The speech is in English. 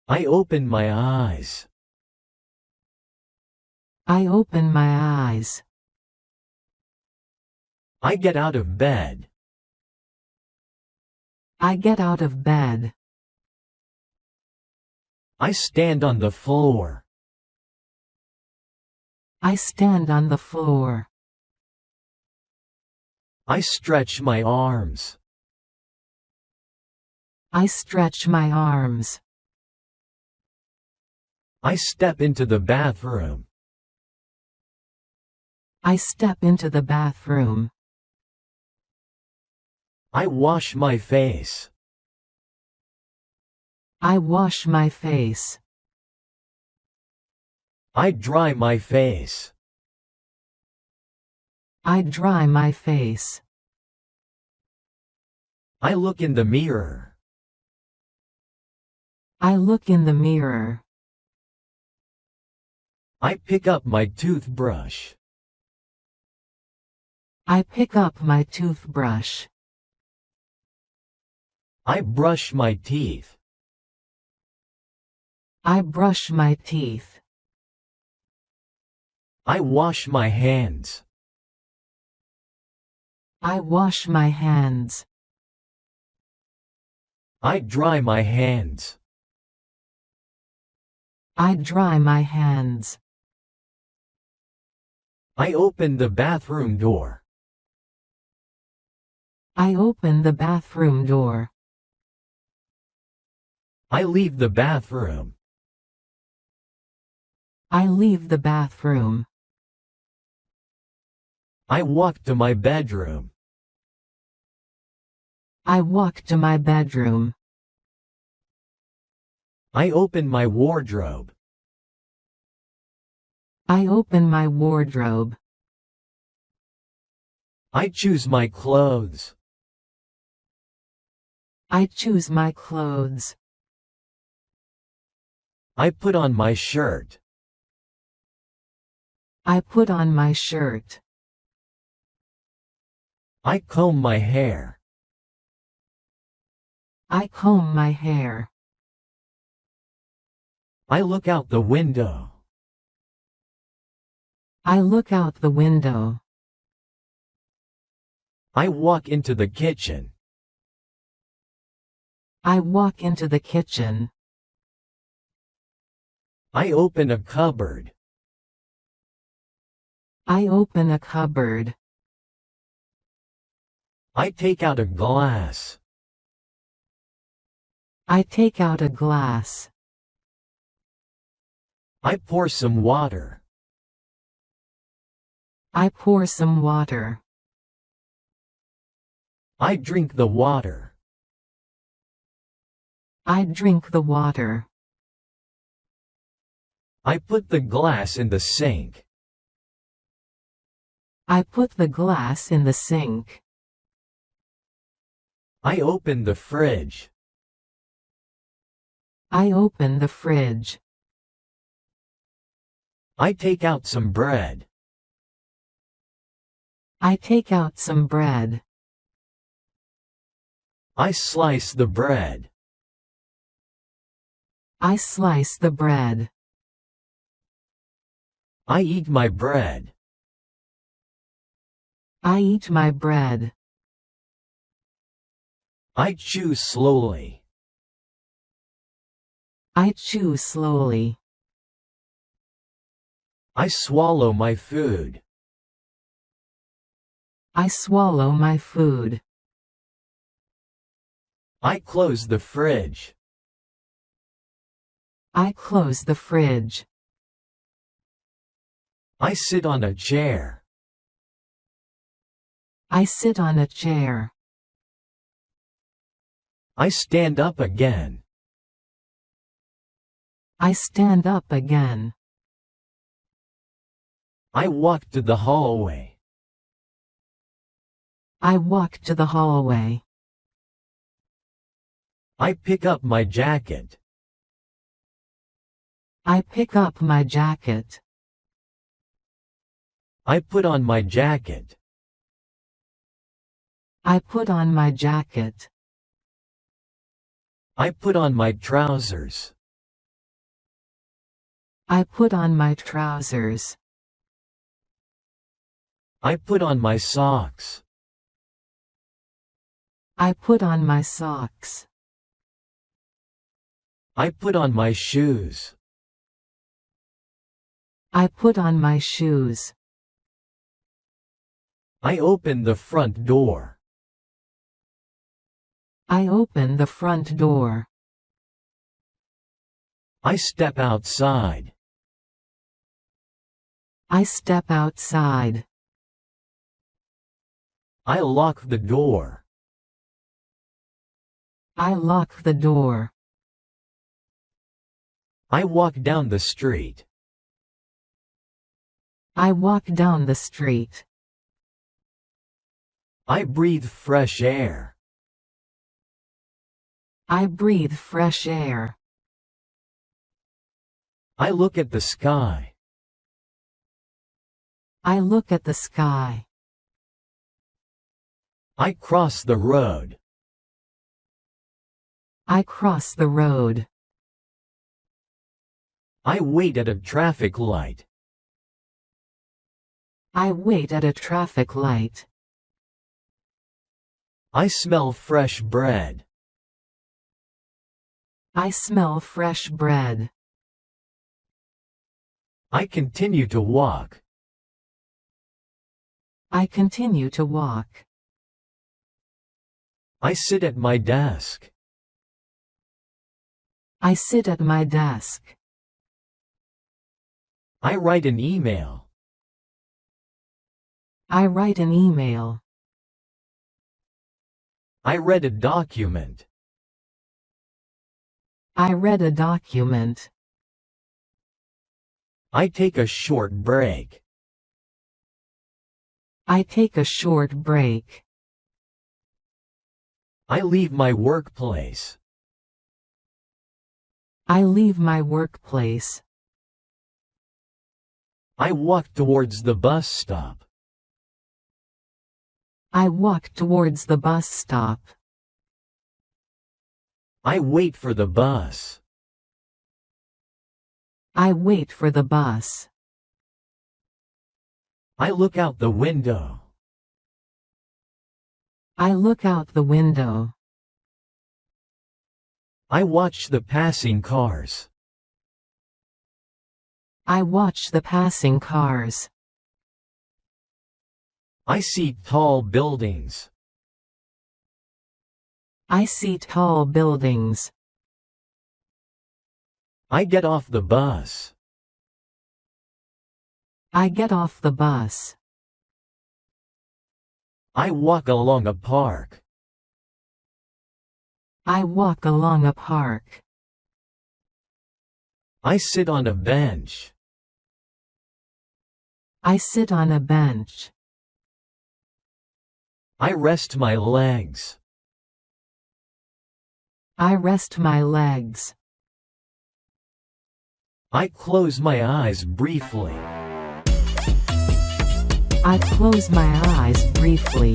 I open my eyes. I open my eyes. I get out of bed. I get out of bed. I stand on the floor. I stand on the floor. I stretch my arms. I stretch my arms. I step into the bathroom. I step into the bathroom. I wash my face. I wash my face. I dry my face. I dry my face. I look in the mirror. I look in the mirror. I pick up my toothbrush. I pick up my toothbrush. I brush my teeth. I brush my teeth. I wash my hands. I wash my hands. I dry my hands. I dry my hands. I open the bathroom door. I open the bathroom door. I leave the bathroom. I leave the bathroom. I walk to my bedroom. I walk to my bedroom. I open my wardrobe. I open my wardrobe. I choose my clothes. I choose my clothes. I put on my shirt. I put on my shirt. I comb my hair. I comb my hair. I look out the window. I look out the window. I walk into the kitchen. I walk into the kitchen. I open a cupboard. I open a cupboard. I take out a glass. I take out a glass. I pour some water. I pour some water. I drink the water. I drink the water. I put the glass in the sink. I put the glass in the sink. I open the fridge. I open the fridge. I take out some bread. I take out some bread. I slice the bread. I slice the bread. I eat my bread. I eat my bread. I chew slowly. I chew slowly. I swallow my food. I swallow my food. I close the fridge. I close the fridge. I sit on a chair. I sit on a chair. I stand up again. I stand up again. I walk to the hallway. I walk to the hallway. I pick up my jacket. I pick up my jacket. I put on my jacket. I put on my jacket. I put on my trousers. I put on my trousers. I put on my socks. I put on my socks. I put on my shoes. I put on my shoes. I open the front door. I open the front door. I step outside. I step outside. I lock the door. I lock the door. I walk down the street. I walk down the street. I breathe fresh air. I breathe fresh air. I look at the sky. I look at the sky. I cross the road. I cross the road. I wait at a traffic light. I wait at a traffic light. I smell fresh bread. I smell fresh bread. I continue to walk. I continue to walk. I sit at my desk. I sit at my desk. I write an email. I write an email. I read a document. I read a document. I take a short break. I take a short break. I leave my workplace. I leave my workplace. I walk towards the bus stop. I walk towards the bus stop. I wait for the bus. I wait for the bus. I look out the window. I look out the window. I watch the passing cars. I watch the passing cars. I see tall buildings. I see tall buildings. I get off the bus. I get off the bus. I walk along a park. I walk along a park. I sit on a bench. I sit on a bench. I rest my legs. I rest my legs. I close my eyes briefly. I close my eyes briefly.